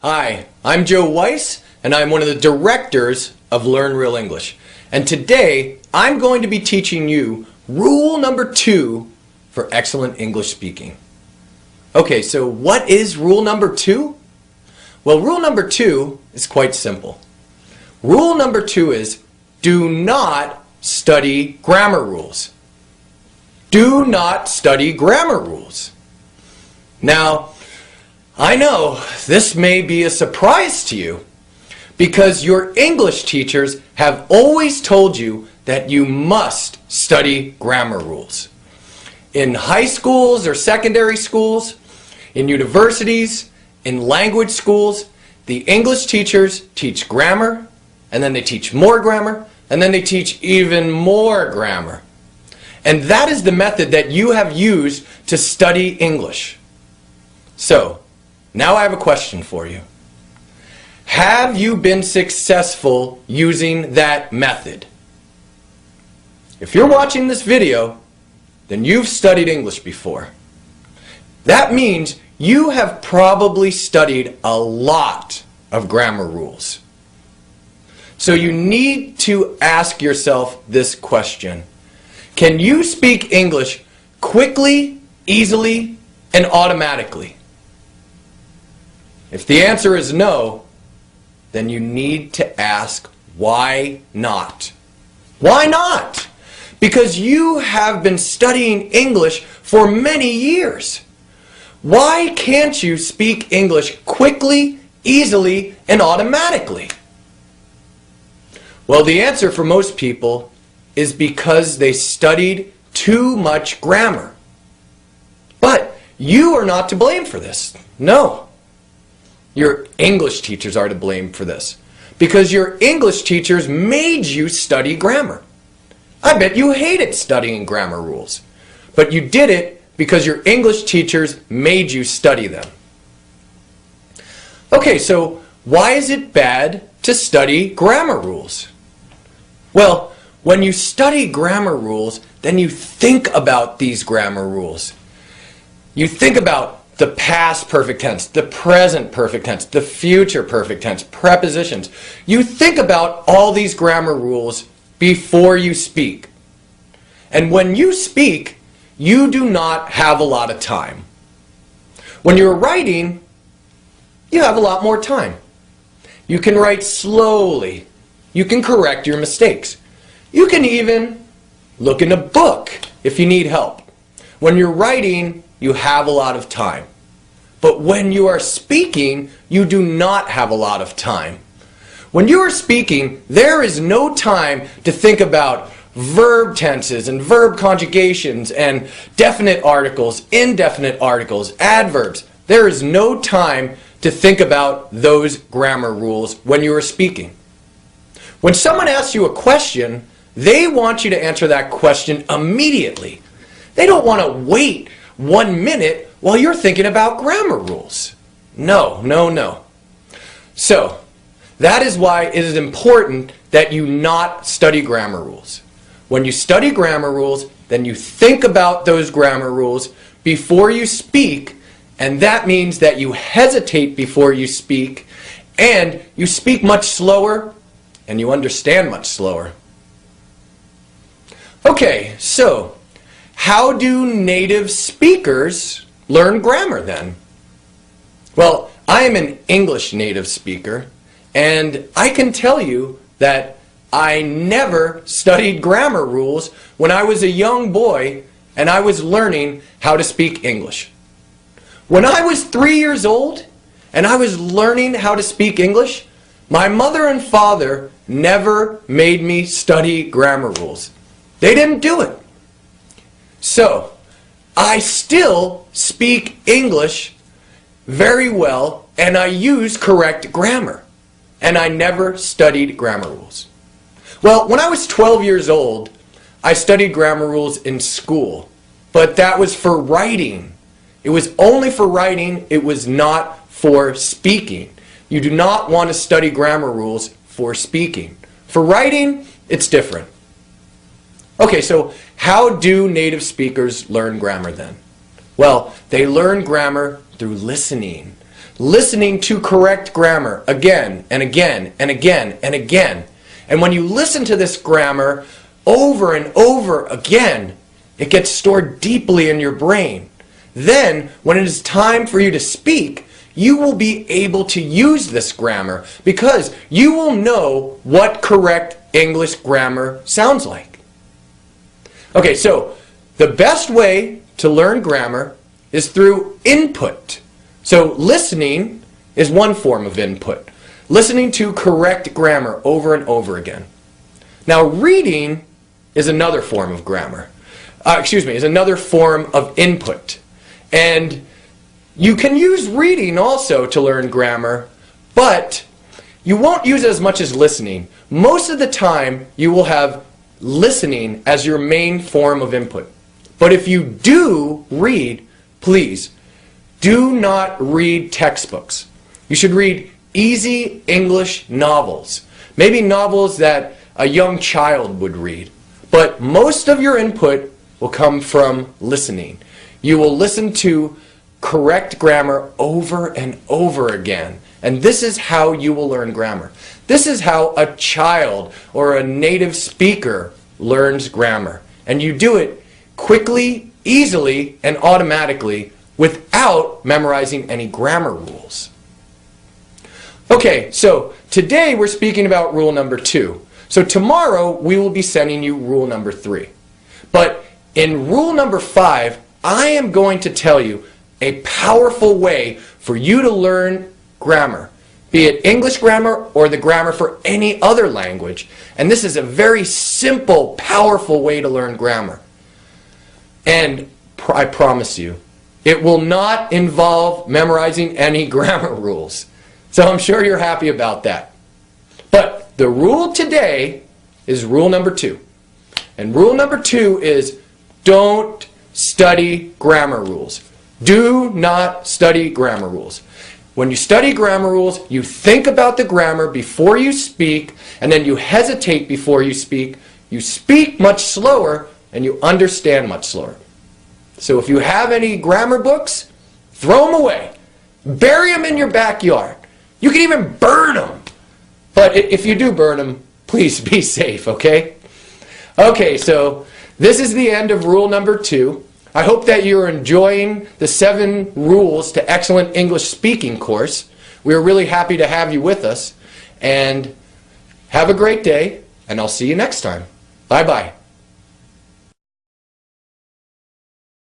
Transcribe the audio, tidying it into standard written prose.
Hi, I'm Joe Weiss, and I'm one of the directors of Learn Real English. And today, I'm going to be teaching you rule number 2 for excellent English speaking. Okay, so what is rule number 2? Well, rule number 2 is quite simple. Rule number 2 is do not study grammar rules. Do not study grammar rules. Now, I know this may be a surprise to you because your English teachers have always told you that you must study grammar rules. In high schools or secondary schools, in universities, in language schools, the English teachers teach grammar, and then they teach more grammar, and then they teach even more grammar. And that is the method that you have used to study English. So, now I have a question for you. Have you been successful using that method? If you're watching this video, then you've studied English before. That means you have probably studied a lot of grammar rules. So you need to ask yourself this question. Can you speak English quickly, easily, and automatically? If the answer is no, then you need to ask why not? Why not? Because you have been studying English for many years. Why can't you speak English quickly, easily, and automatically? Well, the answer for most people is because they studied too much grammar. But you are not to blame for this. No. Your English teachers are to blame for this. Because your English teachers made you study grammar. I bet you hated studying grammar rules. But you did it because your English teachers made you study them. Okay, so why is it bad to study grammar rules? Well, when you study grammar rules, then you think about these grammar rules. You think about the past perfect tense, the present perfect tense, the future perfect tense, prepositions. You think about all these grammar rules before you speak. And when you speak, you do not have a lot of time. When you're writing, you have a lot more time. You can write slowly. You can correct your mistakes. You can even look in a book if you need help. When you're writing, you have a lot of time. But when you are speaking, you do not have a lot of time. When you are speaking, there is no time to think about verb tenses and verb conjugations and definite articles, indefinite articles, adverbs. There is no time to think about those grammar rules when you are speaking. When someone asks you a question, they want you to answer that question immediately. They don't want to wait 1 minute while you're thinking about grammar rules. No, no, no. So, that is why it is important that you not study grammar rules. When you study grammar rules, then you think about those grammar rules before you speak, and that means that you hesitate before you speak, and you speak much slower, and you understand much slower. Okay, so how do native speakers learn grammar then? Well, I am an English native speaker, and I can tell you that I never studied grammar rules when I was a young boy and I was learning how to speak English. When I was 3 years old and I was learning how to speak English, my mother and father never made me study grammar rules. They didn't do it. So, I still speak English very well and I use correct grammar. And I never studied grammar rules. Well, when I was 12 years old, I studied grammar rules in school. But that was for writing. It was only for writing. It was not for speaking. You do not want to study grammar rules for speaking. For writing, it's different. Okay, so how do native speakers learn grammar then? Well, they learn grammar through listening. listening to correct grammar again and again and again and again. And when you listen to this grammar over and over again, it gets stored deeply in your brain. Then, when it is time for you to speak, you will be able to use this grammar because you will know what correct English grammar sounds like. Okay, so the best way to learn grammar is through input. So listening is one form of input. Listening to correct grammar over and over again. Now reading is another form of grammar. Is another form of input. And you can use reading also to learn grammar, but you won't use it as much as listening. Most of the time you will have listening as your main form of input. But if you do read, please, do not read textbooks. You should read easy English novels. Maybe novels that a young child would read. But most of your input will come from listening. You will listen to correct grammar over and over again. And this is how you will learn grammar. This is how a child or a native speaker learns grammar. And you do it quickly, easily, and automatically without memorizing any grammar rules. Okay, so today we're speaking about rule number 2. So tomorrow we will be sending you rule number 3. But in rule number 5, I am going to tell you a powerful way for you to learn grammar, be it English grammar or the grammar for any other language. And this is a very simple, powerful way to learn grammar. And I promise you, it will not involve memorizing any grammar rules. So I'm sure you're happy about that. But the rule today is rule number 2. And rule number 2 is don't study grammar rules. Do not study grammar rules. When you study grammar rules, you think about the grammar before you speak, and then you hesitate before you speak. You speak much slower, and you understand much slower. So if you have any grammar books, throw them away. Bury them in your backyard. You can even burn them. But if you do burn them, please be safe, okay? Okay, so this is the end of rule number 2. I hope that you're enjoying the 7 Rules to Excellent English Speaking course. We are really happy to have you with us. And have a great day, and I'll see you next time. Bye-bye.